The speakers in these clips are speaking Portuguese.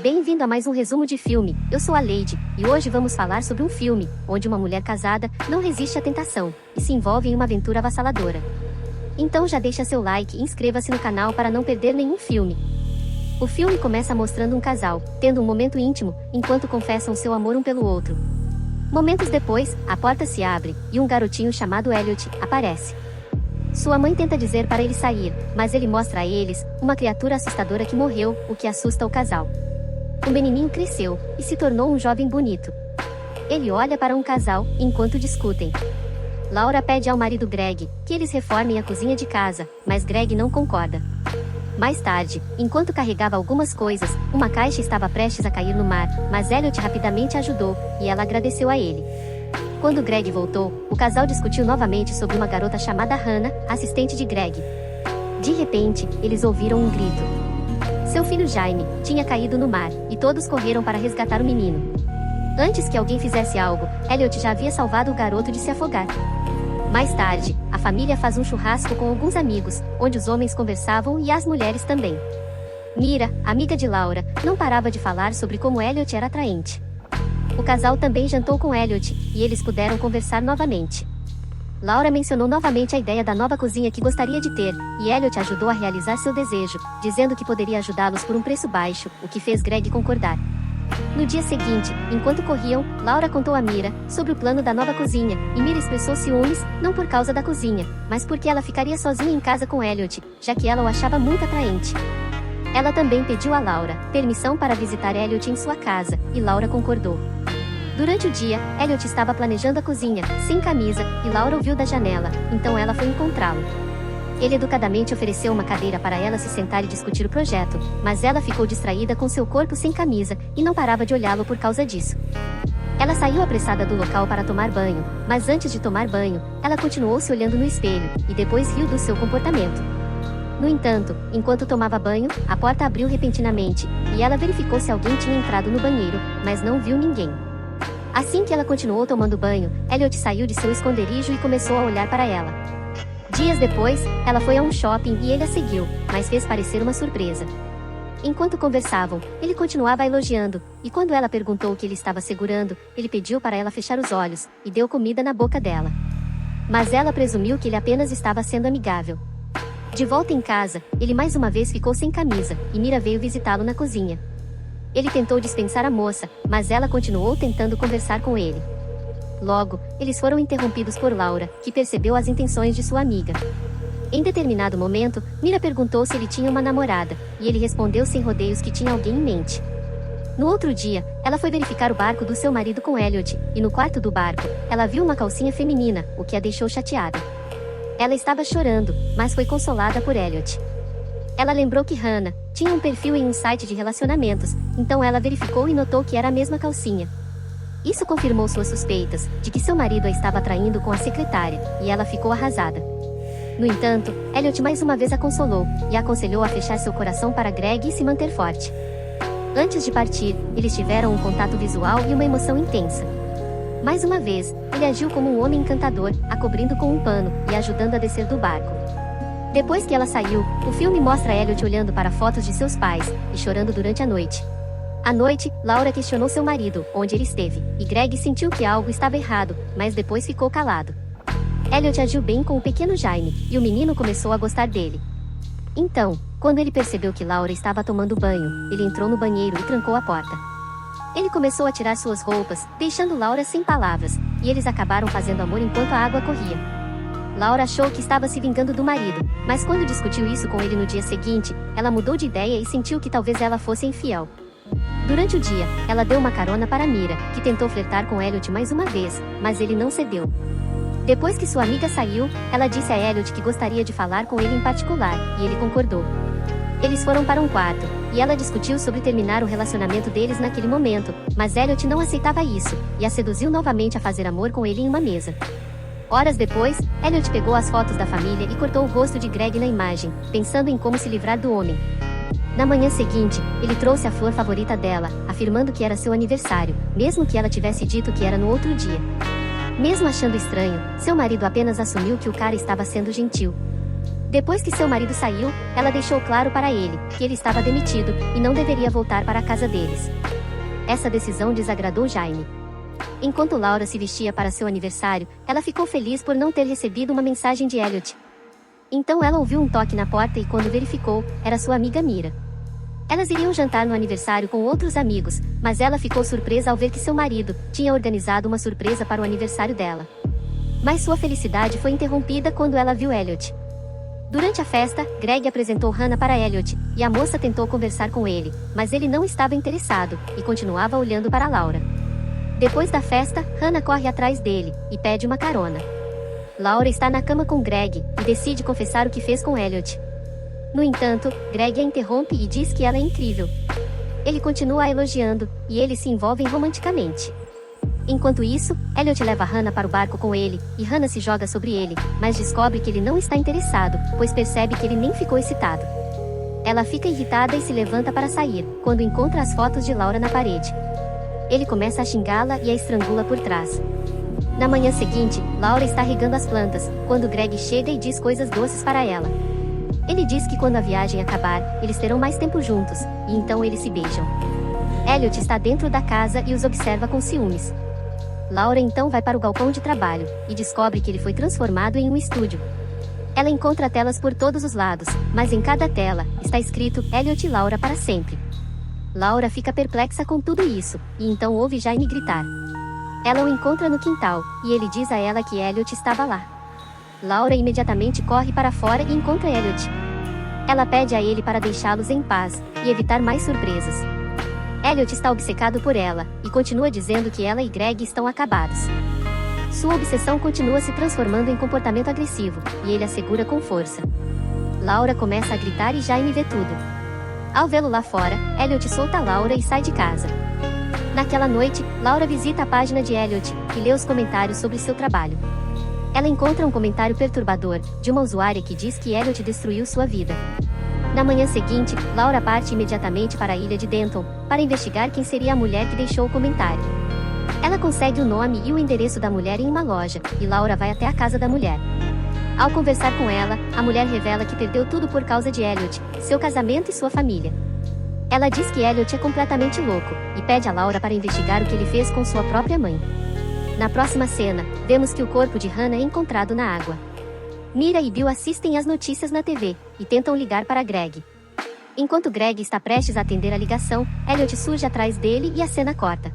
Bem-vindo a mais um resumo de filme. Eu sou a Lady, e hoje vamos falar sobre um filme onde uma mulher casada não resiste à tentação e se envolve em uma aventura avassaladora. Então já deixa seu like e inscreva-se no canal para não perder nenhum filme. O filme começa mostrando um casal tendo um momento íntimo enquanto confessam seu amor um pelo outro. Momentos depois, a porta se abre e um garotinho chamado Elliot aparece. Sua mãe tenta dizer para ele sair, mas ele mostra a eles uma criatura assustadora que morreu, o que assusta o casal. O menininho cresceu e se tornou um jovem bonito. Ele olha para um casal enquanto discutem. Laura pede ao marido Greg que eles reformem a cozinha de casa, mas Greg não concorda. Mais tarde, enquanto carregava algumas coisas, uma caixa estava prestes a cair no mar, mas Elliot rapidamente ajudou, e ela agradeceu a ele. Quando Greg voltou, o casal discutiu novamente sobre uma garota chamada Hannah, assistente de Greg. De repente, eles ouviram um grito. Seu filho Jaime tinha caído no mar, e todos correram para resgatar o menino. Antes que alguém fizesse algo, Elliot já havia salvado o garoto de se afogar. Mais tarde, a família faz um churrasco com alguns amigos, onde os homens conversavam e as mulheres também. Mira, amiga de Laura, não parava de falar sobre como Elliot era atraente. O casal também jantou com Elliot, e eles puderam conversar novamente. Laura mencionou novamente a ideia da nova cozinha que gostaria de ter, e Elliot ajudou a realizar seu desejo, dizendo que poderia ajudá-los por um preço baixo, o que fez Greg concordar. No dia seguinte, enquanto corriam, Laura contou a Mira sobre o plano da nova cozinha, e Mira expressou ciúmes, não por causa da cozinha, mas porque ela ficaria sozinha em casa com Elliot, já que ela o achava muito atraente. Ela também pediu a Laura permissão para visitar Elliot em sua casa, e Laura concordou. Durante o dia, Elliot estava planejando a cozinha, sem camisa, e Laura o viu da janela, então ela foi encontrá-lo. Ele educadamente ofereceu uma cadeira para ela se sentar e discutir o projeto, mas ela ficou distraída com seu corpo sem camisa, e não parava de olhá-lo por causa disso. Ela saiu apressada do local para tomar banho, mas antes de tomar banho, ela continuou se olhando no espelho, e depois riu do seu comportamento. No entanto, enquanto tomava banho, a porta abriu repentinamente, e ela verificou se alguém tinha entrado no banheiro, mas não viu ninguém. Assim que ela continuou tomando banho, Elliot saiu de seu esconderijo e começou a olhar para ela. Dias depois, ela foi a um shopping e ele a seguiu, mas fez parecer uma surpresa. Enquanto conversavam, ele continuava a elogiando, e quando ela perguntou o que ele estava segurando, ele pediu para ela fechar os olhos, e deu comida na boca dela. Mas ela presumiu que ele apenas estava sendo amigável. De volta em casa, ele mais uma vez ficou sem camisa, e Mira veio visitá-lo na cozinha. Ele tentou dispensar a moça, mas ela continuou tentando conversar com ele. Logo, eles foram interrompidos por Laura, que percebeu as intenções de sua amiga. Em determinado momento, Mira perguntou se ele tinha uma namorada, e ele respondeu sem rodeios que tinha alguém em mente. No outro dia, ela foi verificar o barco do seu marido com Elliot, e no quarto do barco, ela viu uma calcinha feminina, o que a deixou chateada. Ela estava chorando, mas foi consolada por Elliot. Ela lembrou que Hannah tinha um perfil em um site de relacionamentos, então ela verificou e notou que era a mesma calcinha. Isso confirmou suas suspeitas de que seu marido a estava traindo com a secretária, e ela ficou arrasada. No entanto, Elliot mais uma vez a consolou, e a aconselhou a fechar seu coração para Greg e se manter forte. Antes de partir, eles tiveram um contato visual e uma emoção intensa. Mais uma vez, ele agiu como um homem encantador, a cobrindo com um pano, e ajudando a descer do barco. Depois que ela saiu, o filme mostra Elliot olhando para fotos de seus pais, e chorando durante a noite. À noite, Laura questionou seu marido, onde ele esteve, e Greg sentiu que algo estava errado, mas depois ficou calado. Elliot agiu bem com o pequeno Jaime, e o menino começou a gostar dele. Então, quando ele percebeu que Laura estava tomando banho, ele entrou no banheiro e trancou a porta. Ele começou a tirar suas roupas, deixando Laura sem palavras, e eles acabaram fazendo amor enquanto a água corria. Laura achou que estava se vingando do marido, mas quando discutiu isso com ele no dia seguinte, ela mudou de ideia e sentiu que talvez ela fosse infiel. Durante o dia, ela deu uma carona para Mira, que tentou flertar com Elliot mais uma vez, mas ele não cedeu. Depois que sua amiga saiu, ela disse a Elliot que gostaria de falar com ele em particular, e ele concordou. Eles foram para um quarto, e ela discutiu sobre terminar o relacionamento deles naquele momento, mas Elliot não aceitava isso, e a seduziu novamente a fazer amor com ele em uma mesa. Horas depois, Elliot pegou as fotos da família e cortou o rosto de Greg na imagem, pensando em como se livrar do homem. Na manhã seguinte, ele trouxe a flor favorita dela, afirmando que era seu aniversário, mesmo que ela tivesse dito que era no outro dia. Mesmo achando estranho, seu marido apenas assumiu que o cara estava sendo gentil. Depois que seu marido saiu, ela deixou claro para ele que ele estava demitido e não deveria voltar para a casa deles. Essa decisão desagradou Jaime. Enquanto Laura se vestia para seu aniversário, ela ficou feliz por não ter recebido uma mensagem de Elliot. Então ela ouviu um toque na porta e quando verificou, era sua amiga Mira. Elas iriam jantar no aniversário com outros amigos, mas ela ficou surpresa ao ver que seu marido tinha organizado uma surpresa para o aniversário dela. Mas sua felicidade foi interrompida quando ela viu Elliot. Durante a festa, Greg apresentou Hannah para Elliot, e a moça tentou conversar com ele, mas ele não estava interessado, e continuava olhando para Laura. Depois da festa, Hannah corre atrás dele, e pede uma carona. Laura está na cama com Greg, e decide confessar o que fez com Elliot. No entanto, Greg a interrompe e diz que ela é incrível. Ele continua a elogiando, e eles se envolvem romanticamente. Enquanto isso, Elliot leva Hannah para o barco com ele, e Hannah se joga sobre ele, mas descobre que ele não está interessado, pois percebe que ele nem ficou excitado. Ela fica irritada e se levanta para sair, quando encontra as fotos de Laura na parede. Ele começa a xingá-la e a estrangula por trás. Na manhã seguinte, Laura está regando as plantas, quando Greg chega e diz coisas doces para ela. Ele diz que quando a viagem acabar, eles terão mais tempo juntos, e então eles se beijam. Elliot está dentro da casa e os observa com ciúmes. Laura então vai para o galpão de trabalho, e descobre que ele foi transformado em um estúdio. Ela encontra telas por todos os lados, mas em cada tela, está escrito Elliot e Laura para sempre. Laura fica perplexa com tudo isso, e então ouve Jaime gritar. Ela o encontra no quintal, e ele diz a ela que Elliot estava lá. Laura imediatamente corre para fora e encontra Elliot. Ela pede a ele para deixá-los em paz, e evitar mais surpresas. Elliot está obcecado por ela, e continua dizendo que ela e Greg estão acabados. Sua obsessão continua se transformando em comportamento agressivo, e ele a segura com força. Laura começa a gritar e Jaime vê tudo. Ao vê-lo lá fora, Elliot solta Laura e sai de casa. Naquela noite, Laura visita a página de Elliot, e lê os comentários sobre seu trabalho. Ela encontra um comentário perturbador, de uma usuária que diz que Elliot destruiu sua vida. Na manhã seguinte, Laura parte imediatamente para a ilha de Denton, para investigar quem seria a mulher que deixou o comentário. Ela consegue o nome e o endereço da mulher em uma loja, e Laura vai até a casa da mulher. Ao conversar com ela, a mulher revela que perdeu tudo por causa de Elliot, seu casamento e sua família. Ela diz que Elliot é completamente louco, e pede a Laura para investigar o que ele fez com sua própria mãe. Na próxima cena, vemos que o corpo de Hannah é encontrado na água. Mira e Bill assistem às notícias na TV, e tentam ligar para Greg. Enquanto Greg está prestes a atender a ligação, Elliot surge atrás dele e a cena corta.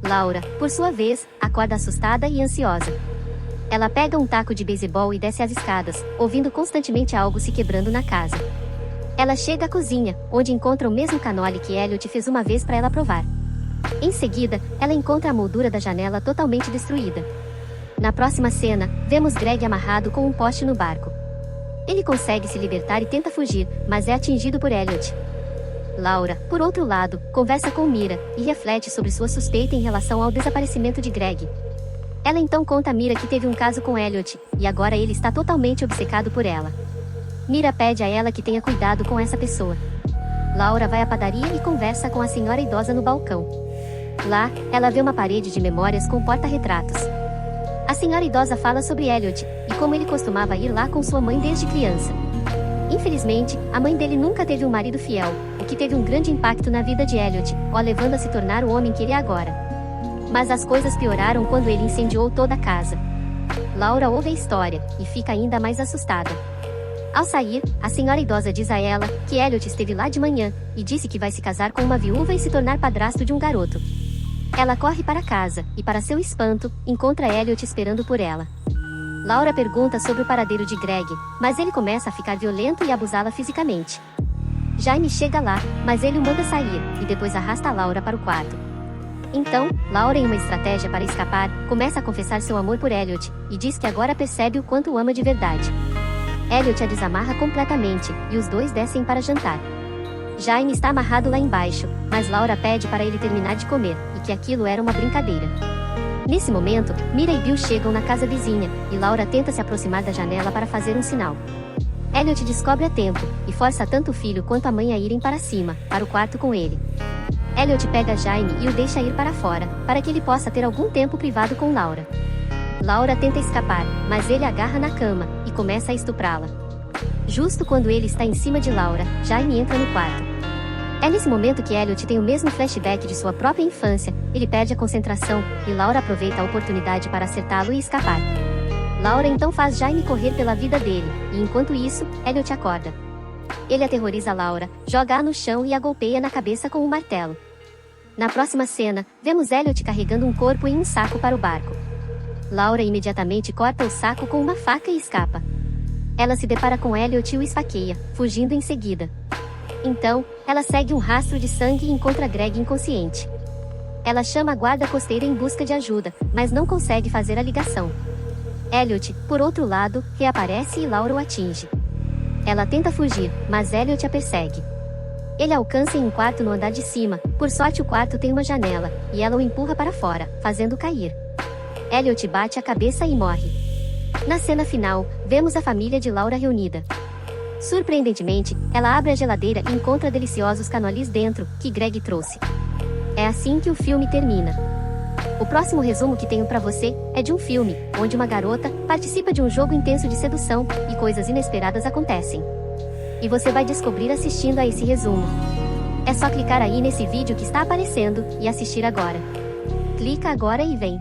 Laura, por sua vez, acorda assustada e ansiosa. Ela pega um taco de beisebol e desce as escadas, ouvindo constantemente algo se quebrando na casa. Ela chega à cozinha, onde encontra o mesmo canole que Elliot fez uma vez para ela provar. Em seguida, ela encontra a moldura da janela totalmente destruída. Na próxima cena, vemos Greg amarrado com um poste no barco. Ele consegue se libertar e tenta fugir, mas é atingido por Elliot. Laura, por outro lado, conversa com Mira, e reflete sobre sua suspeita em relação ao desaparecimento de Greg. Ela então conta a Mira que teve um caso com Elliot, e agora ele está totalmente obcecado por ela. Mira pede a ela que tenha cuidado com essa pessoa. Laura vai à padaria e conversa com a senhora idosa no balcão. Lá, ela vê uma parede de memórias com porta-retratos. A senhora idosa fala sobre Elliot, e como ele costumava ir lá com sua mãe desde criança. Infelizmente, a mãe dele nunca teve um marido fiel, o que teve um grande impacto na vida de Elliot, o levando a se tornar o homem que ele é agora. Mas as coisas pioraram quando ele incendiou toda a casa. Laura ouve a história, e fica ainda mais assustada. Ao sair, a senhora idosa diz a ela que Elliot esteve lá de manhã, e disse que vai se casar com uma viúva e se tornar padrasto de um garoto. Ela corre para casa, e para seu espanto, encontra Elliot esperando por ela. Laura pergunta sobre o paradeiro de Greg, mas ele começa a ficar violento e abusá-la fisicamente. Jaime chega lá, mas ele o manda sair, e depois arrasta Laura para o quarto. Então, Laura, em uma estratégia para escapar, começa a confessar seu amor por Elliot, e diz que agora percebe o quanto o ama de verdade. Elliot a desamarra completamente, e os dois descem para jantar. Jaime está amarrado lá embaixo, mas Laura pede para ele terminar de comer, e que aquilo era uma brincadeira. Nesse momento, Mira e Bill chegam na casa vizinha, e Laura tenta se aproximar da janela para fazer um sinal. Elliot descobre a tempo, e força tanto o filho quanto a mãe a irem para cima, para o quarto com ele. Elliot pega Jaime e o deixa ir para fora, para que ele possa ter algum tempo privado com Laura. Laura tenta escapar, mas ele a agarra na cama, e começa a estuprá-la. Justo quando ele está em cima de Laura, Jaime entra no quarto. É nesse momento que Elliot tem o mesmo flashback de sua própria infância, ele perde a concentração, e Laura aproveita a oportunidade para acertá-lo e escapar. Laura então faz Jaime correr pela vida dele, e enquanto isso, Elliot acorda. Ele aterroriza Laura, joga-a no chão e a golpeia na cabeça com um martelo. Na próxima cena, vemos Elliot carregando um corpo em um saco para o barco. Laura imediatamente corta o saco com uma faca e escapa. Ela se depara com Elliot e o esfaqueia, fugindo em seguida. Então, ela segue um rastro de sangue e encontra Greg inconsciente. Ela chama a guarda costeira em busca de ajuda, mas não consegue fazer a ligação. Elliot, por outro lado, reaparece e Laura o atinge. Ela tenta fugir, mas Elliot a persegue. Ele a alcança em um quarto no andar de cima, por sorte o quarto tem uma janela, e ela o empurra para fora, fazendo cair. Elliot bate a cabeça e morre. Na cena final, vemos a família de Laura reunida. Surpreendentemente, ela abre a geladeira e encontra deliciosos canolis dentro, que Greg trouxe. É assim que o filme termina. O próximo resumo que tenho pra você é de um filme, onde uma garota participa de um jogo intenso de sedução, e coisas inesperadas acontecem. E você vai descobrir assistindo a esse resumo. É só clicar aí nesse vídeo que está aparecendo, e assistir agora. Clica agora e vem.